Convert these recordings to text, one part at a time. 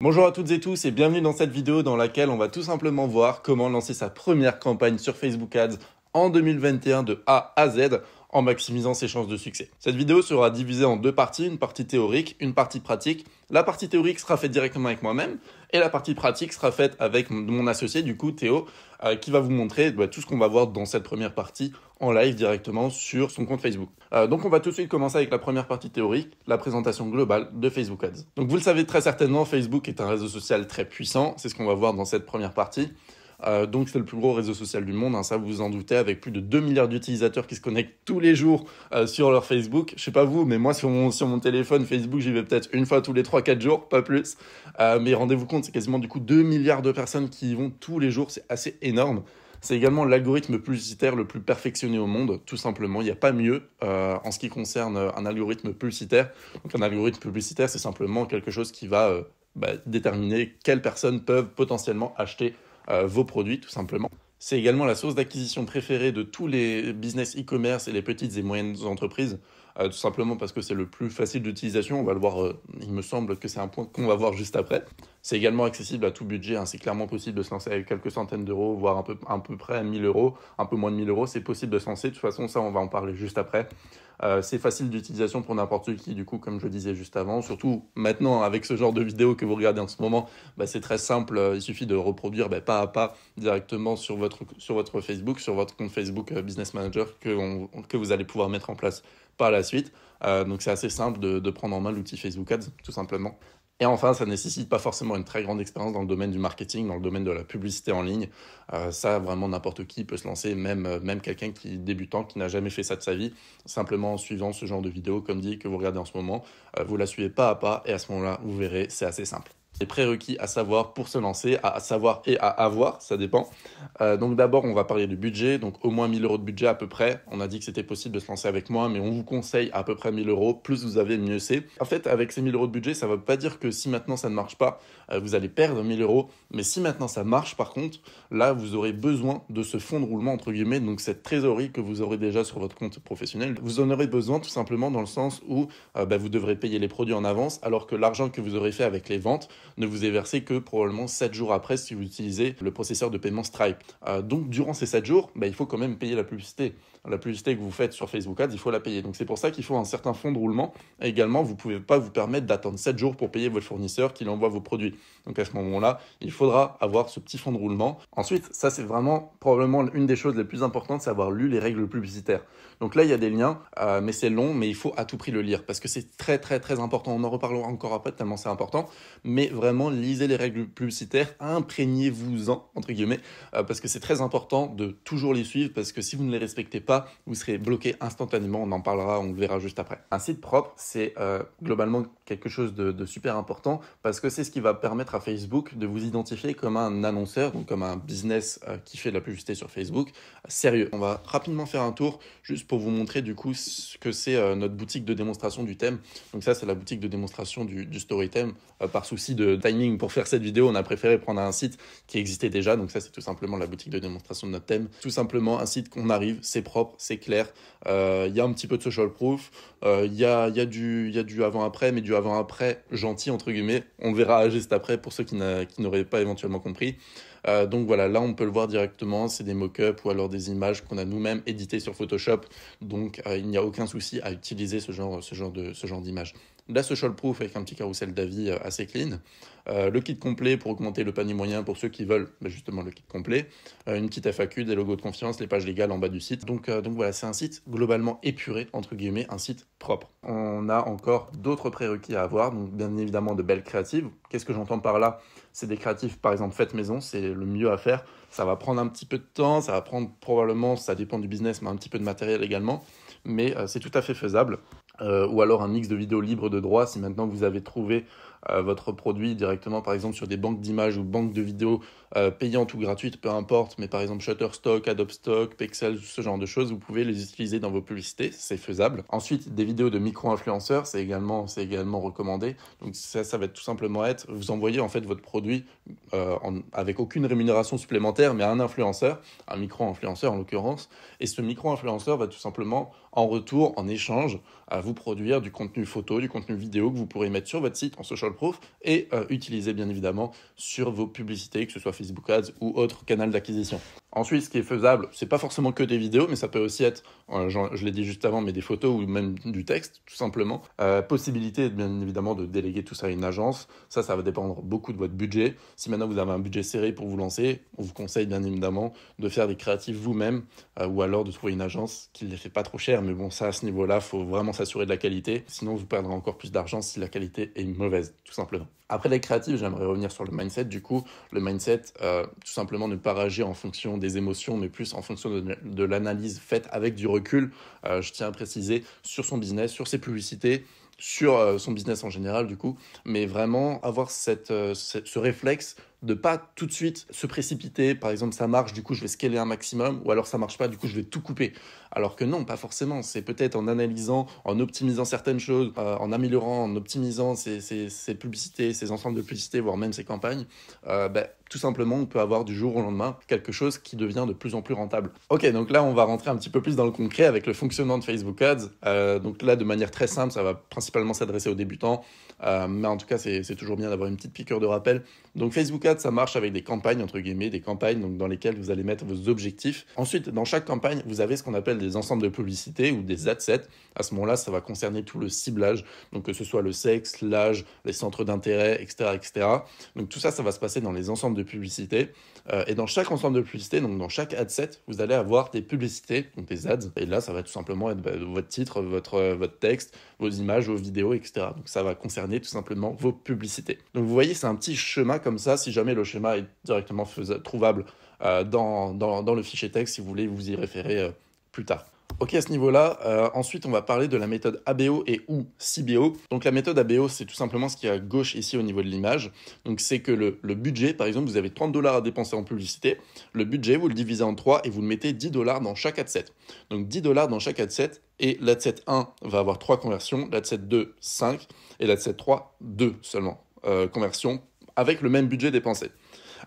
Bonjour à toutes et tous et bienvenue dans cette vidéo dans laquelle on va tout simplement voir comment lancer sa première campagne sur Facebook Ads en 2021 de A à Z en maximisant ses chances de succès. Cette vidéo sera divisée en deux parties, une partie théorique, une partie pratique. La partie théorique sera faite directement avec moi-même et la partie pratique sera faite avec mon associé, du coup Théo, qui va vous montrer tout ce qu'on va voir dans cette première partie en live directement sur son compte Facebook. Donc on va tout de suite commencer avec la première partie théorique, la présentation globale de Facebook Ads. Donc vous le savez très certainement, Facebook est un réseau social très puissant, c'est ce qu'on va voir dans cette première partie. Donc c'est le plus gros réseau social du monde, hein, ça vous vous en doutez, avec plus de 2 milliards d'utilisateurs qui se connectent tous les jours sur leur Facebook. Je sais pas vous, mais moi sur mon téléphone Facebook, j'y vais peut-être une fois tous les 3-4 jours, pas plus. Mais rendez-vous compte, c'est quasiment du coup 2 milliards de personnes qui y vont tous les jours, c'est assez énorme. C'est également l'algorithme publicitaire le plus perfectionné au monde, tout simplement. Il n'y a pas mieux en ce qui concerne un algorithme publicitaire. Donc un algorithme publicitaire, c'est simplement quelque chose qui va déterminer quelles personnes peuvent potentiellement acheter vos produits, tout simplement. C'est également la source d'acquisition préférée de tous les business e-commerce et les petites et moyennes entreprises, tout simplement parce que c'est le plus facile d'utilisation. On va le voir, il me semble que c'est un point qu'on va voir juste après. C'est également accessible à tout budget, hein. C'est clairement possible de se lancer avec quelques centaines d'euros, voire à peu près 1000 euros, un peu moins de 1000 euros. C'est possible de se lancer, de toute façon ça on va en parler juste après. C'est facile d'utilisation pour n'importe qui, du coup, comme je disais juste avant. Surtout maintenant, avec ce genre de vidéo que vous regardez en ce moment, c'est très simple. Il suffit de reproduire pas à pas directement sur votre Facebook, sur votre compte Facebook Business Manager que vous allez pouvoir mettre en place par la suite. Donc c'est assez simple de prendre en main l'outil Facebook Ads, tout simplement. Et enfin, ça ne nécessite pas forcément une très grande expérience dans le domaine du marketing, dans le domaine de la publicité en ligne. Ça, vraiment, n'importe qui peut se lancer, même quelqu'un qui est débutant, qui n'a jamais fait ça de sa vie, simplement en suivant ce genre de vidéo, comme dit, que vous regardez en ce moment. Vous la suivez pas à pas, et à ce moment-là, vous verrez, c'est assez simple. Les prérequis à savoir pour se lancer, à savoir et à avoir, ça dépend. Donc d'abord, on va parler du budget, donc au moins 1000 euros de budget à peu près. On a dit que c'était possible de se lancer avec moi, mais on vous conseille à peu près 1000 euros. Plus vous avez, mieux c'est. En fait, avec ces 1000 euros de budget, ça ne veut pas dire que si maintenant ça ne marche pas, vous allez perdre 1000 euros. Mais si maintenant ça marche, par contre, là, vous aurez besoin de ce fonds de roulement, entre guillemets, donc cette trésorerie que vous aurez déjà sur votre compte professionnel. Vous en aurez besoin tout simplement dans le sens où vous devrez payer les produits en avance, alors que l'argent que vous aurez fait avec les ventes ne vous est versé que probablement 7 jours après si vous utilisez le processeur de paiement Stripe. Donc durant ces 7 jours, il faut quand même payer la publicité. La publicité que vous faites sur Facebook Ads, il faut la payer. Donc c'est pour ça qu'il faut un certain fonds de roulement. Et également, vous ne pouvez pas vous permettre d'attendre 7 jours pour payer votre fournisseur qui envoie vos produits. Donc à ce moment-là, il faudra avoir ce petit fonds de roulement. Ensuite, ça c'est vraiment probablement une des choses les plus importantes, c'est avoir lu les règles publicitaires. Donc là, il y a des liens, mais c'est long, mais il faut à tout prix le lire parce que c'est très très très important. On en reparlera encore après tellement c'est important. Mais vraiment, lisez les règles publicitaires, imprégnez-vous-en, entre guillemets, parce que c'est très important de toujours les suivre parce que si vous ne les respectez pas, vous serez bloqué instantanément. On en parlera, on le verra juste après. Un site propre, c'est globalement quelque chose de super important parce que c'est ce qui va permettre à Facebook de vous identifier comme un annonceur, donc comme un business qui fait de la publicité sur Facebook, sérieux. On va rapidement faire un tour juste pour vous montrer du coup ce que c'est notre boutique de démonstration du thème. Donc ça, c'est la boutique de démonstration du story theme. Par souci de timing pour faire cette vidéo, on a préféré prendre un site qui existait déjà. Donc ça, c'est tout simplement la boutique de démonstration de notre thème. Tout simplement un site qu'on arrive, c'est propre, c'est clair. Il y a un petit peu de social proof. Il y a du avant-après, mais du avant-après gentil, entre guillemets. On verra juste après pour ceux qui n'auraient pas éventuellement compris. Donc voilà, là on peut le voir directement, c'est des mock-ups ou alors des images qu'on a nous-mêmes éditées sur Photoshop. Donc il n'y a aucun souci à utiliser ce genre d'image. La social proof avec un petit carrousel d'avis assez clean. Le kit complet pour augmenter le panier moyen pour ceux qui veulent justement le kit complet. Une petite FAQ, des logos de confiance, les pages légales en bas du site. Donc voilà, c'est un site globalement épuré, entre guillemets, un site propre. On a encore d'autres prérequis à avoir, donc bien évidemment de belles créatives. Qu'est-ce que j'entends par là? C'est des créatifs, par exemple, faites maison, c'est le mieux à faire. Ça va prendre un petit peu de temps, ça va prendre probablement, ça dépend du business, mais un petit peu de matériel également. Mais c'est tout à fait faisable. Ou alors un mix de vidéos libres de droit si maintenant vous avez trouvé votre produit directement par exemple sur des banques d'images ou banques de vidéos payantes ou gratuites, peu importe, mais par exemple Shutterstock, Adobe Stock, Pexels, ce genre de choses, vous pouvez les utiliser dans vos publicités, c'est faisable. Ensuite, des vidéos de micro-influenceurs, c'est également recommandé. Donc ça va être tout simplement vous envoyez en fait votre produit avec aucune rémunération supplémentaire, mais à un influenceur, un micro-influenceur en l'occurrence, et ce micro-influenceur va tout simplement en retour, en échange, à vous produire du contenu photo, du contenu vidéo que vous pourrez mettre sur votre site en social Proof et utiliser bien évidemment sur vos publicités, que ce soit Facebook Ads ou autre canal d'acquisition. Ensuite, ce qui est faisable, c'est pas forcément que des vidéos, mais ça peut aussi être, je l'ai dit juste avant, mais des photos ou même du texte, tout simplement. Possibilité, bien évidemment, de déléguer tout ça à une agence. Ça va dépendre beaucoup de votre budget. Si maintenant vous avez un budget serré pour vous lancer, on vous conseille bien évidemment de faire des créatifs vous-même ou alors de trouver une agence qui ne les fait pas trop cher. Mais bon, ça, à ce niveau-là, il faut vraiment s'assurer de la qualité. Sinon, vous perdrez encore plus d'argent si la qualité est mauvaise, tout simplement. Après les créatifs, j'aimerais revenir sur le mindset. Du coup, le mindset, tout simplement ne pas réagir en fonction des émotions, mais plus en fonction de l'analyse faite avec du recul. Je tiens à préciser sur son business, sur ses publicités, sur son business en général, du coup, mais vraiment avoir ce réflexe de pas tout de suite se précipiter. Par exemple, ça marche, du coup, je vais scaler un maximum, ou alors ça marche pas, du coup, je vais tout couper. Alors que non, pas forcément. C'est peut-être en analysant, en optimisant certaines choses, en améliorant, en optimisant ses publicités, ses ensembles de publicités, voire même ses campagnes, tout simplement, on peut avoir du jour au lendemain quelque chose qui devient de plus en plus rentable. Ok, donc là, on va rentrer un petit peu plus dans le concret avec le fonctionnement de Facebook Ads. Donc là, de manière très simple, ça va principalement s'adresser aux débutants, mais en tout cas, c'est toujours bien d'avoir une petite piqûre de rappel. Donc Facebook Ads, ça marche avec des campagnes, entre guillemets, des campagnes donc, dans lesquelles vous allez mettre vos objectifs. Ensuite, dans chaque campagne, vous avez ce qu'on appelle des ensembles de publicités ou des ad sets. À ce moment-là, ça va concerner tout le ciblage, donc que ce soit le sexe, l'âge, les centres d'intérêt, etc., etc. Donc tout ça, ça va se passer dans les ensembles de publicités. Et dans chaque ensemble de publicités, donc dans chaque ad set, vous allez avoir des publicités, donc des ads. Et là, ça va tout simplement être votre titre, votre texte, vos images, vos vidéos, etc. Donc ça va concerner tout simplement vos publicités. Donc vous voyez, c'est un petit schéma comme ça. Si jamais le schéma est directement trouvable dans le fichier texte, si vous voulez vous y référer plus tard. Ok, à ce niveau-là, ensuite on va parler de la méthode ABO et ou CBO. Donc la méthode ABO, c'est tout simplement ce qui est à gauche ici au niveau de l'image. Donc c'est que le budget, par exemple, vous avez 30 $ à dépenser en publicité. Le budget, vous le divisez en 3 et vous le mettez 10 $ dans chaque ad set. Donc 10 $ dans chaque ad set et l'ad set 1 va avoir 3 conversions, l'ad set 2, 5 et l'ad set 3, 2 seulement conversions avec le même budget dépensé.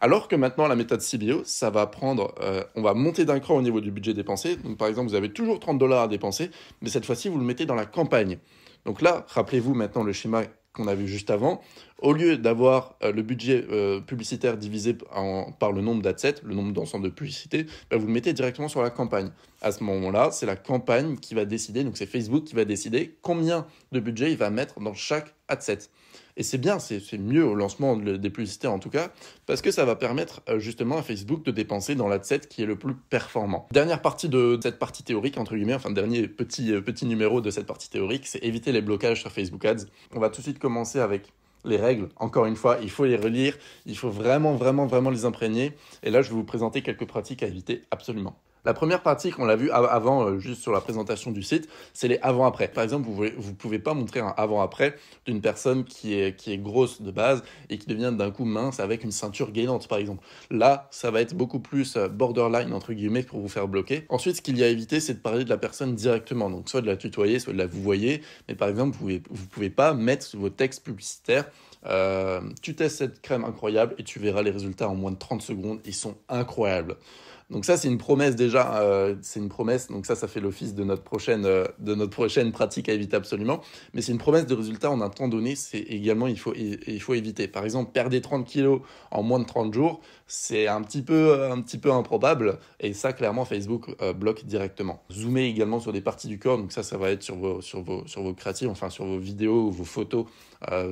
Alors que maintenant, la méthode CBO, ça va prendre, on va monter d'un cran au niveau du budget dépensé. Donc, par exemple, vous avez toujours 30 $ à dépenser, mais cette fois-ci, vous le mettez dans la campagne. Donc là, rappelez-vous maintenant le schéma qu'on a vu juste avant. Au lieu d'avoir le budget publicitaire divisé par le nombre d'adsets, le nombre d'ensemble de publicités, vous le mettez directement sur la campagne. À ce moment-là, c'est la campagne qui va décider, donc c'est Facebook qui va décider combien de budget il va mettre dans chaque adset. Et c'est bien, c'est mieux au lancement des publicités en tout cas, parce que ça va permettre justement à Facebook de dépenser dans l'adset qui est le plus performant. Dernière partie de cette partie théorique, entre guillemets, enfin dernier petit numéro de cette partie théorique, c'est éviter les blocages sur Facebook Ads. On va tout de suite commencer avec les règles. Encore une fois, il faut les relire, il faut vraiment les imprégner. Et là, je vais vous présenter quelques pratiques à éviter absolument. La première pratique, on l'a vu avant, juste sur la présentation du site, c'est les avant-après. Par exemple, vous pouvez pas montrer un avant-après d'une personne qui est grosse de base et qui devient d'un coup mince avec une ceinture gainante, par exemple. Là, ça va être beaucoup plus borderline, entre guillemets, pour vous faire bloquer. Ensuite, ce qu'il y a à éviter, c'est de parler de la personne directement. Donc, soit de la tutoyer, soit de la vouvoyer. Mais par exemple, vous pouvez pas mettre vos textes publicitaires. Tu testes cette crème incroyable et tu verras les résultats en moins de 30 secondes. Ils sont incroyables. Donc ça, c'est une promesse déjà, c'est une promesse, donc ça fait l'office de notre prochaine pratique à éviter absolument, mais c'est une promesse de résultat en un temps donné, c'est également, il faut éviter. Par exemple, perdre 30 kilos en moins de 30 jours, c'est un petit peu improbable, et ça, clairement, Facebook bloque directement. Zoomer également sur des parties du corps, donc ça va être sur vos créatives, enfin sur vos vidéos ou vos photos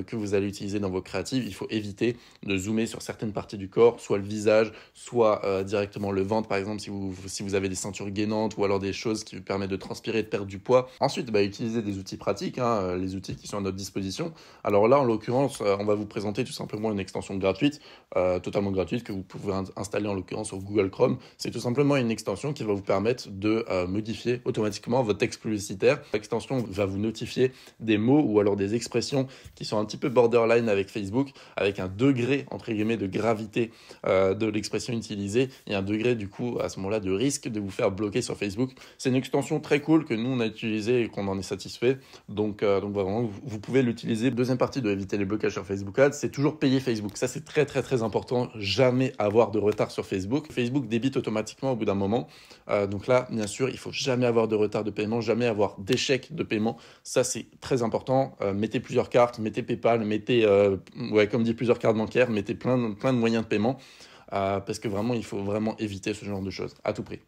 que vous allez utiliser dans vos créatives. Il faut éviter de zoomer sur certaines parties du corps, soit le visage, soit directement le ventre, par exemple, si vous avez des ceintures gainantes ou alors des choses qui vous permettent de transpirer et de perdre du poids. Ensuite, utilisez des outils pratiques, les outils qui sont à notre disposition. Alors là, en l'occurrence, on va vous présenter tout simplement une extension gratuite, totalement gratuite, que vous pouvez installer en l'occurrence sur Google Chrome. C'est tout simplement une extension qui va vous permettre de modifier automatiquement votre texte publicitaire. L'extension va vous notifier des mots ou alors des expressions qui sont un petit peu borderline avec Facebook, avec un degré, entre guillemets, de gravité de l'expression utilisée et un degré, du coup, coup, à ce moment-là, de risque de vous faire bloquer sur Facebook. C'est une extension très cool que nous, on a utilisée et qu'on en est satisfait. Donc vraiment, vous pouvez l'utiliser. Deuxième partie de éviter les blocages sur Facebook Ads, c'est toujours payer Facebook. Ça, c'est très, très, très important. Jamais avoir de retard sur Facebook. Facebook débite automatiquement au bout d'un moment. Donc là, bien sûr, il faut jamais avoir de retard de paiement, jamais avoir d'échec de paiement. Ça, c'est très important. Mettez plusieurs cartes, mettez PayPal, mettez, comme dit, plusieurs cartes bancaires, mettez plein de moyens de paiement. Parce que vraiment, il faut vraiment éviter ce genre de choses, à tout prix.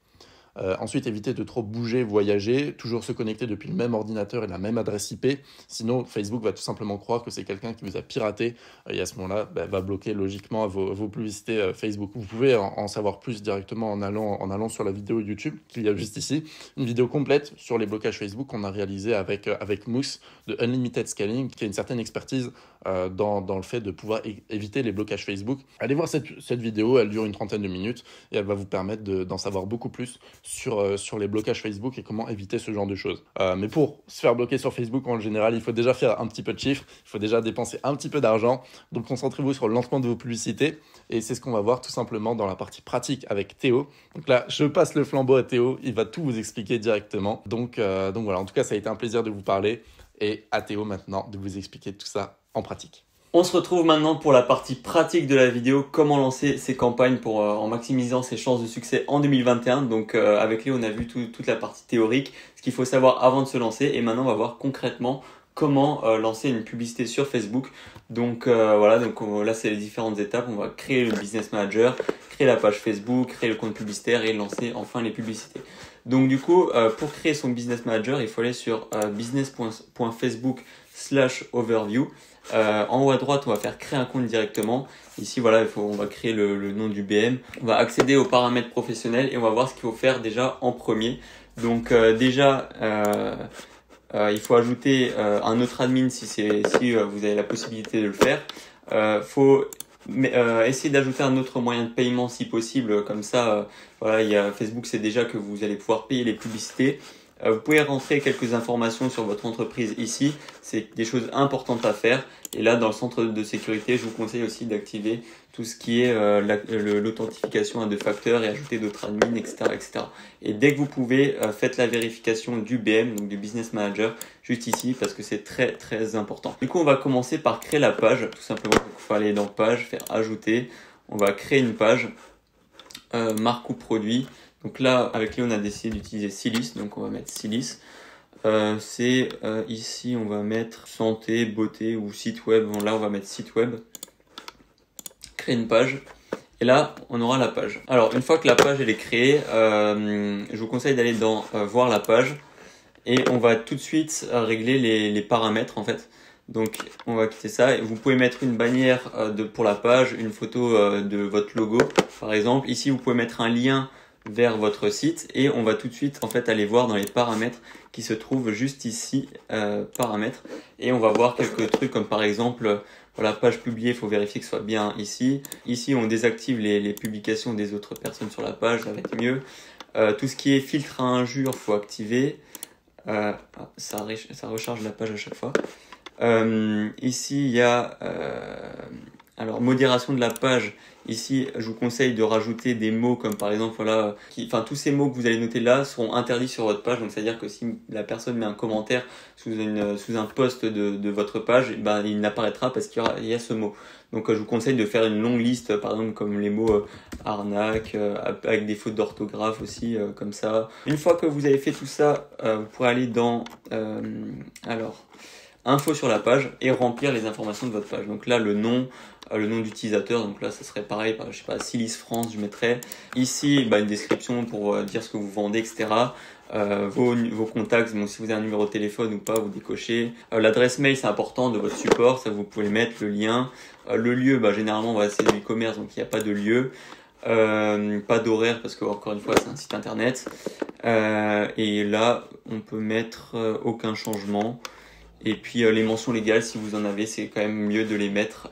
Ensuite, éviter de trop bouger, voyager, toujours se connecter depuis le même ordinateur et la même adresse IP. Sinon, Facebook va tout simplement croire que c'est quelqu'un qui vous a piraté et à ce moment-là, va bloquer logiquement vos publicités Facebook. Vous pouvez en savoir plus directement en allant sur la vidéo YouTube qu'il y a juste ici. Une vidéo complète sur les blocages Facebook qu'on a réalisée avec Mousse de Unlimited Scaling, qui a une certaine expertise dans le fait de pouvoir éviter les blocages Facebook. Allez voir cette vidéo, elle dure une trentaine de minutes et elle va vous permettre d'en savoir beaucoup plus sur les blocages Facebook et comment éviter ce genre de choses. Mais pour se faire bloquer sur Facebook, en général, il faut déjà faire un petit peu de chiffres, il faut déjà dépenser un petit peu d'argent. Donc concentrez-vous sur le lancement de vos publicités et c'est ce qu'on va voir tout simplement dans la partie pratique avec Théo. Donc là, je passe le flambeau à Théo, il va tout vous expliquer directement. Donc voilà, en tout cas, ça a été un plaisir de vous parler et à Théo maintenant de vous expliquer tout ça en pratique. On se retrouve maintenant pour la partie pratique de la vidéo, comment lancer ses campagnes en maximisant ses chances de succès en 2021. Donc avec Léo, on a vu toute la partie théorique, ce qu'il faut savoir avant de se lancer et maintenant on va voir concrètement comment lancer une publicité sur Facebook. Donc voilà, là c'est les différentes étapes. On va créer le Business Manager, créer la page Facebook, créer le compte publicitaire et lancer enfin les publicités. Donc du coup, pour créer son Business Manager, il faut aller sur business.facebook/overview. En haut à droite, on va faire créer un compte directement. Ici, voilà, on va créer le nom du BM. On va accéder aux paramètres professionnels et on va voir ce qu'il faut faire déjà en premier. Donc déjà, il faut ajouter un autre admin si vous avez la possibilité de le faire. Faut essayer d'ajouter un autre moyen de paiement si possible. Comme ça, voilà, Facebook sait déjà que vous allez pouvoir payer les publicités. Vous pouvez rentrer quelques informations sur votre entreprise ici, c'est des choses importantes à faire. Et là, dans le centre de sécurité, je vous conseille aussi d'activer tout ce qui est l'authentification à 2 facteurs et ajouter d'autres admins, etc., etc. Et dès que vous pouvez, faites la vérification du BM, donc du Business Manager, juste ici, parce que c'est très très important. Du coup, on va commencer par créer la page, tout simplement. Donc, il faut aller dans Page, faire Ajouter. On va créer une page, marque ou produit. Donc là, avec Léo, on a décidé d'utiliser Silis, donc on va mettre Silis. Ici, on va mettre santé, beauté ou site web. Bon, là, on va mettre site web. Créer une page. Et là, on aura la page. Alors, une fois que la page elle est créée, je vous conseille d'aller dans voir la page. Et on va tout de suite régler les paramètres en fait. Donc, on va quitter ça. Et vous pouvez mettre une bannière pour la page, une photo de votre logo, par exemple. Ici, vous pouvez mettre un lien vers votre site et on va tout de suite en fait aller voir dans les paramètres qui se trouvent juste ici, paramètres, et on va voir quelques trucs comme par exemple voilà, page publiée, il faut vérifier que ce soit bien ici. Ici on désactive les publications des autres personnes sur la page, ça va être mieux. Tout ce qui est filtre à injures, faut activer. Ça recharge la page à chaque fois. Ici il y a alors modération de la page. Ici, je vous conseille de rajouter des mots comme par exemple, voilà, tous ces mots que vous allez noter là seront interdits sur votre page. Donc, c'est-à-dire que si la personne met un commentaire sous un post de votre page, ben, il n'apparaîtra parce qu'il y a ce mot. Donc, je vous conseille de faire une longue liste, par exemple, comme les mots arnaque, avec des fautes d'orthographe aussi, comme ça. Une fois que vous avez fait tout ça, vous pourrez aller dans, info sur la page et remplir les informations de votre page. Donc là, le nom d'utilisateur, donc là, ça serait pareil, je sais pas, Silis France, je mettrais. Ici, une description pour dire ce que vous vendez, etc. Vos contacts, donc si vous avez un numéro de téléphone ou pas, vous décochez. L'adresse mail, c'est important, de votre support, ça vous pouvez mettre, le lien. Le lieu, généralement, c'est du e-commerce, donc il n'y a pas de lieu. Pas d'horaire, parce que encore une fois, c'est un site internet. Et là, on peut mettre aucun changement. Et puis les mentions légales, si vous en avez, c'est quand même mieux de les mettre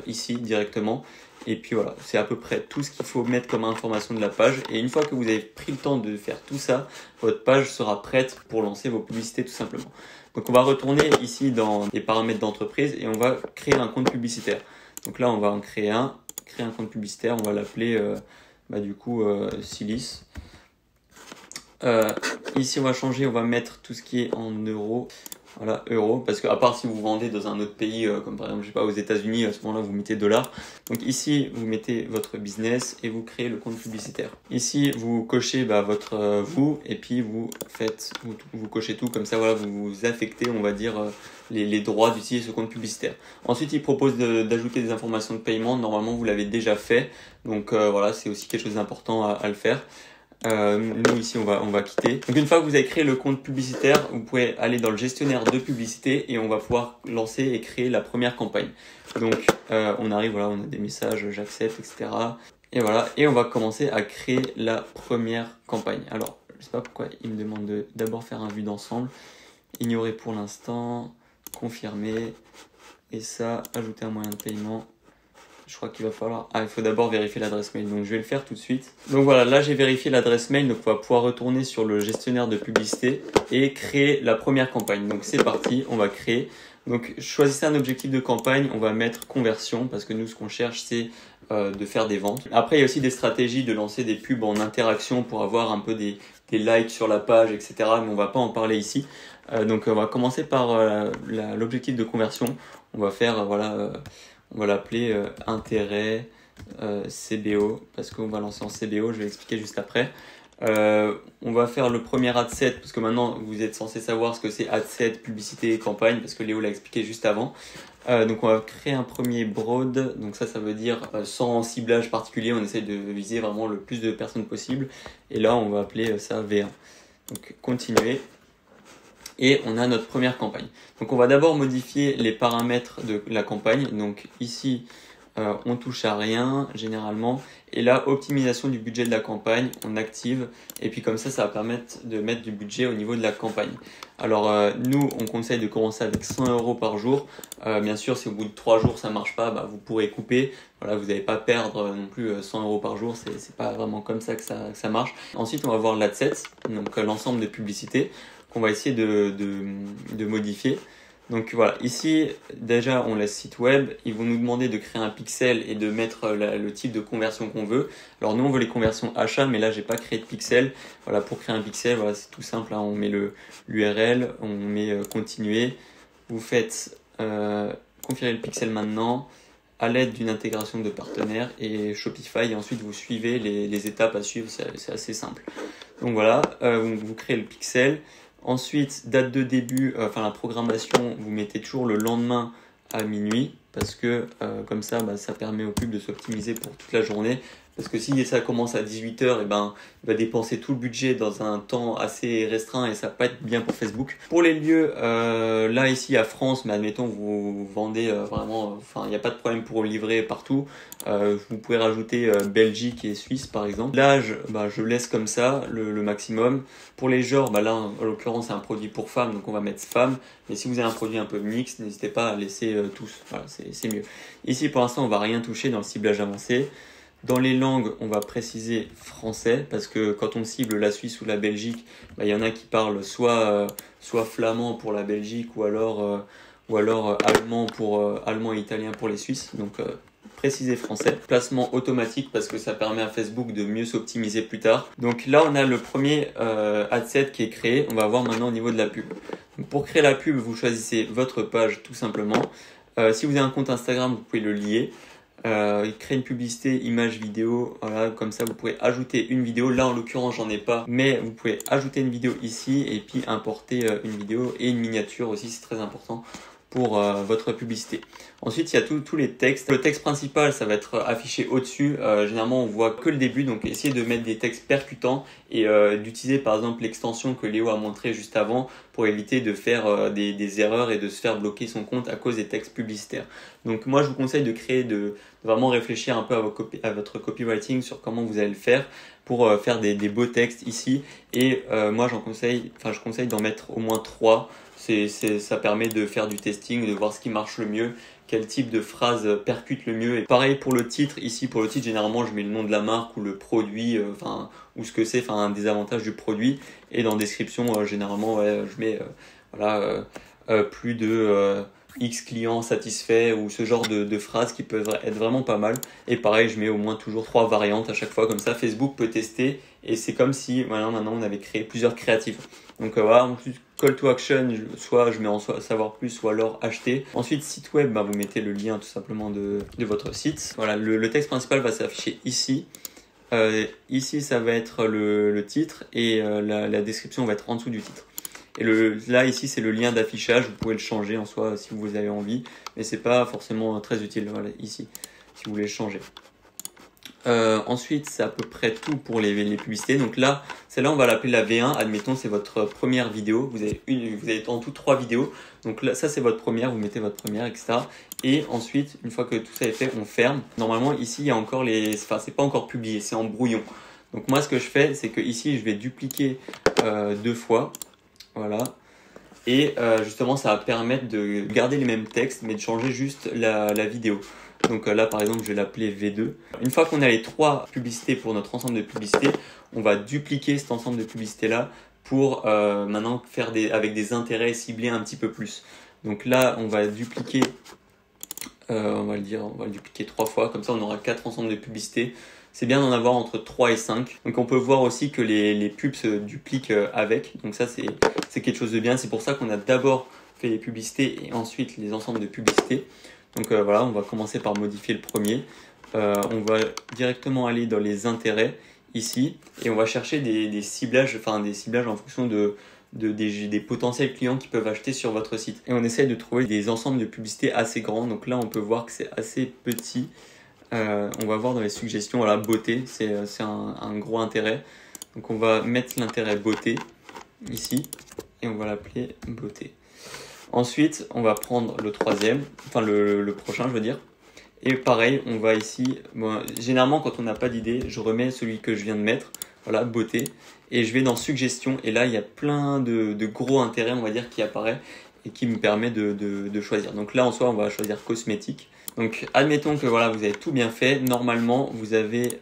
ici directement. Et puis voilà, c'est à peu près tout ce qu'il faut mettre comme information de la page. Et une fois que vous avez pris le temps de faire tout ça, votre page sera prête pour lancer vos publicités tout simplement. Donc on va retourner ici dans les paramètres d'entreprise et on va créer un compte publicitaire. Donc là, on va en créer un compte publicitaire, on va l'appeler du coup Silice. Ici on va changer, on va mettre tout ce qui est en euros. Voilà, euros, parce que à part si vous vendez dans un autre pays, comme par exemple, je sais pas, aux États-Unis, à ce moment-là, vous mettez dollars. Donc ici, vous mettez votre business et vous créez le compte publicitaire. Ici, vous cochez votre vous, et puis vous cochez tout comme ça. Voilà, vous affectez, on va dire, les droits d'utiliser ce compte publicitaire. Ensuite, il propose d'ajouter des informations de paiement. Normalement, vous l'avez déjà fait, donc voilà, c'est aussi quelque chose d'important à le faire. Nous ici on va quitter. Donc une fois que vous avez créé le compte publicitaire, vous pouvez aller dans le gestionnaire de publicité et on va pouvoir lancer et créer la première campagne. Donc on arrive, voilà, on a des messages, j'accepte, etc. Et voilà, et on va commencer à créer la première campagne. Alors je sais pas pourquoi il me demande de d'abord faire un vue d'ensemble. Ignorer pour l'instant, confirmer, et ça, ajouter un moyen de paiement. Je crois qu'il va falloir... il faut d'abord vérifier l'adresse mail, donc je vais le faire tout de suite. Donc voilà, là j'ai vérifié l'adresse mail, donc on va pouvoir retourner sur le gestionnaire de publicité et créer la première campagne. Donc c'est parti, on va créer. Donc choisissez un objectif de campagne, on va mettre conversion, parce que nous ce qu'on cherche c'est de faire des ventes. Après il y a aussi des stratégies de lancer des pubs en interaction pour avoir un peu des likes sur la page, etc. Mais on va pas en parler ici. Donc on va commencer par l'objectif de conversion. On va faire, on va l'appeler intérêt CBO, parce qu'on va lancer en CBO, je vais expliquer juste après. On va faire le premier ad set, parce que maintenant vous êtes censé savoir ce que c'est ad set, publicité et campagne, parce que Léo l'a expliqué juste avant. Donc on va créer un premier broad, donc ça veut dire sans ciblage particulier, on essaie de viser vraiment le plus de personnes possible. Et là on va appeler ça V1. Donc continuer. Et on a notre première campagne. Donc on va d'abord modifier les paramètres de la campagne. Donc ici, on touche à rien généralement. Et là, optimisation du budget de la campagne, on active. Et puis comme ça va permettre de mettre du budget au niveau de la campagne. Alors nous, on conseille de commencer avec 100 € par jour. Bien sûr, si au bout de 3 jours ça marche pas, vous pourrez couper. Voilà, vous n'allez pas perdre non plus 100 € par jour. C'est pas vraiment comme ça que ça marche. Ensuite, on va voir l'adset, donc l'ensemble des publicités qu'on va essayer de modifier. Donc voilà, ici déjà on laisse site web, ils vont nous demander de créer un pixel et de mettre le type de conversion qu'on veut. Alors nous on veut les conversions achat, mais là j'ai pas créé de pixel. Voilà, pour créer un pixel, voilà, c'est tout simple, hein. On met l'URL, on met continuer, vous faites configurer le pixel maintenant à l'aide d'une intégration de partenaires et Shopify, et ensuite vous suivez les étapes à suivre, c'est assez simple. Donc voilà, vous créez le pixel. Ensuite, date de début, la programmation, vous mettez toujours le lendemain à minuit, parce que comme ça, ça permet au pub de s'optimiser pour toute la journée. Parce que si ça commence à 18 h, il va dépenser tout le budget dans un temps assez restreint et ça va pas être bien pour Facebook. Pour les lieux, là ici à France, mais admettons vous vendez vraiment, il n'y a pas de problème pour livrer partout. Vous pouvez rajouter Belgique et Suisse par exemple. L'âge, je laisse comme ça, le maximum. Pour les genres, là en l'occurrence c'est un produit pour femmes, donc on va mettre femme. Mais si vous avez un produit un peu mixte, n'hésitez pas à laisser tous. Voilà, c'est mieux. Ici pour l'instant on va rien toucher dans le ciblage avancé. Dans les langues, on va préciser français, parce que quand on cible la Suisse ou la Belgique, y en a qui parlent soit flamand pour la Belgique, ou alors allemand et italien pour les Suisses. Donc préciser français. Placement automatique, parce que ça permet à Facebook de mieux s'optimiser plus tard. Donc là on a le premier ad set qui est créé. On va voir maintenant au niveau de la pub. Donc, pour créer la pub, vous choisissez votre page tout simplement. Si vous avez un compte Instagram, vous pouvez le lier. Créer une publicité, image, vidéo, voilà, comme ça vous pouvez ajouter une vidéo. Là en l'occurrence j'en ai pas, mais vous pouvez ajouter une vidéo ici et puis importer une vidéo et une miniature aussi, c'est très important pour votre publicité. Ensuite il y a tous les textes. Le texte principal ça va être affiché au-dessus. Généralement on voit que le début, donc essayez de mettre des textes percutants et d'utiliser par exemple l'extension que Léo a montré juste avant pour éviter de faire des erreurs et de se faire bloquer son compte à cause des textes publicitaires. Donc moi je vous conseille de vraiment réfléchir un peu à votre copywriting sur comment vous allez le faire pour faire des beaux textes ici. Et moi je conseille d'en mettre au moins 3. Ça permet de faire du testing, de voir ce qui marche le mieux, quel type de phrase percute le mieux. Et pareil pour le titre, ici pour le titre généralement je mets le nom de la marque ou le produit, ou ce que c'est, un des avantages du produit. Et dans description généralement je mets plus de X clients satisfaits ou ce genre de phrases qui peuvent être vraiment pas mal. Et pareil, je mets au moins toujours 3 variantes à chaque fois, comme ça Facebook peut tester et c'est comme si voilà, maintenant on avait créé plusieurs créatives. Donc voilà, ensuite call to action, soit je mets en savoir plus ou alors acheter. Ensuite site web, vous mettez le lien tout simplement de votre site. Voilà, le texte principal va s'afficher ici. Ici ça va être le titre et la description va être en dessous du titre. Et là ici c'est le lien d'affichage, vous pouvez le changer en soi si vous avez envie, mais c'est pas forcément très utile, voilà, ici, si vous voulez le changer. Ensuite c'est à peu près tout pour les publicités, donc là, celle-là on va l'appeler la V1, admettons c'est votre première vidéo, vous avez en tout 3 vidéos, donc là ça c'est votre première, vous mettez votre première, etc. Et ensuite, une fois que tout ça est fait, on ferme. Normalement ici il y a encore c'est pas encore publié, c'est en brouillon. Donc moi ce que je fais, c'est que ici je vais dupliquer 2 fois. Voilà. Et justement, ça va permettre de garder les mêmes textes, mais de changer juste la vidéo. Donc là, par exemple, je vais l'appeler V2. Une fois qu'on a les 3 publicités pour notre ensemble de publicités, on va dupliquer cet ensemble de publicités-là pour maintenant faire avec des intérêts ciblés un petit peu plus. Donc là, on va dupliquer, on va le dupliquer 3 fois. Comme ça, on aura 4 ensembles de publicités. C'est bien d'en avoir entre 3 et 5. Donc on peut voir aussi que les pubs se dupliquent avec. Donc ça c'est quelque chose de bien. C'est pour ça qu'on a d'abord fait les publicités et ensuite les ensembles de publicités. Donc voilà, on va commencer par modifier le premier. On va directement aller dans les intérêts ici. Et on va chercher des ciblages en fonction des potentiels clients qui peuvent acheter sur votre site. Et on essaie de trouver des ensembles de publicités assez grands. Donc là on peut voir que c'est assez petit. On va voir dans les suggestions, voilà, beauté, c'est un gros intérêt. Donc on va mettre l'intérêt beauté ici et on va l'appeler beauté. Ensuite, on va prendre le troisième, enfin le prochain, je veux dire. Et pareil, on va ici, généralement quand on n'a pas d'idée, je remets celui que je viens de mettre, voilà, beauté. Et je vais dans suggestions et là il y a plein de gros intérêts, on va dire, qui apparaît et qui me permet de choisir. Donc là en soi, on va choisir cosmétique. Donc admettons que voilà, vous avez tout bien fait. Normalement, vous avez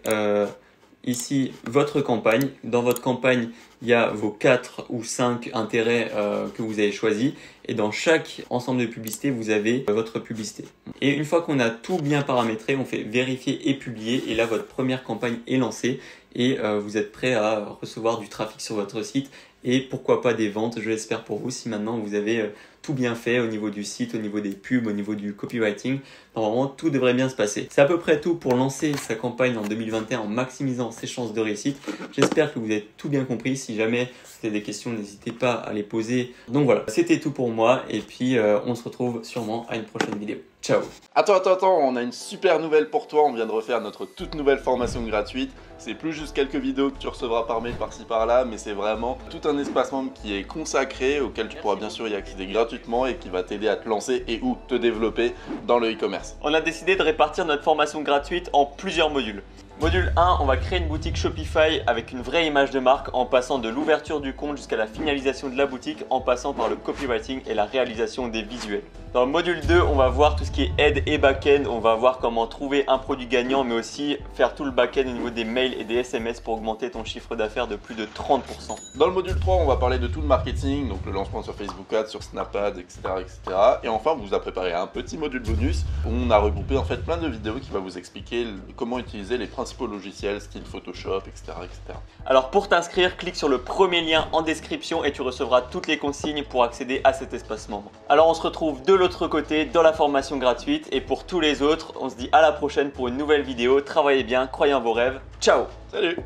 ici votre campagne. Dans votre campagne, il y a vos 4 ou 5 intérêts que vous avez choisis. Et dans chaque ensemble de publicités, vous avez votre publicité. Et une fois qu'on a tout bien paramétré, on fait vérifier et publier. Et là, votre première campagne est lancée. Et vous êtes prêt à recevoir du trafic sur votre site. Et pourquoi pas des ventes, je l'espère pour vous, si maintenant vous avez tout bien fait au niveau du site, au niveau des pubs, au niveau du copywriting. Normalement, tout devrait bien se passer. C'est à peu près tout pour lancer sa campagne en 2021 en maximisant ses chances de réussite. J'espère que vous avez tout bien compris. Si jamais vous avez des questions, n'hésitez pas à les poser. Donc voilà, c'était tout pour moi et puis on se retrouve sûrement à une prochaine vidéo. Ciao. Attends, on a une super nouvelle pour toi, on vient de refaire notre toute nouvelle formation gratuite. C'est plus juste quelques vidéos que tu recevras par mail par-ci par-là, mais c'est vraiment tout un espace membre qui est consacré, auquel tu pourras bien sûr y accéder gratuitement et qui va t'aider à te lancer et ou te développer dans le e-commerce. On a décidé de répartir notre formation gratuite en plusieurs modules. Module 1, on va créer une boutique Shopify avec une vraie image de marque en passant de l'ouverture du compte jusqu'à la finalisation de la boutique en passant par le copywriting et la réalisation des visuels. Dans le module 2, on va voir tout ce qui est aide et back-end. On va voir comment trouver un produit gagnant mais aussi faire tout le back-end au niveau des mails et des SMS pour augmenter ton chiffre d'affaires de plus de 30%. Dans le module 3, on va parler de tout le marketing, donc le lancement sur Facebook Ads, sur Snap Ads, etc. Et enfin, on vous a préparé un petit module bonus où on a regroupé en fait plein de vidéos qui va vous expliquer comment utiliser les principaux logiciels, style Photoshop, etc. Alors pour t'inscrire, clique sur le premier lien en description et tu recevras toutes les consignes pour accéder à cet espace membre. Alors on se retrouve de l'autre côté dans la formation gratuite et pour tous les autres, on se dit à la prochaine pour une nouvelle vidéo. Travaillez bien, croyez en vos rêves. Ciao. Salut.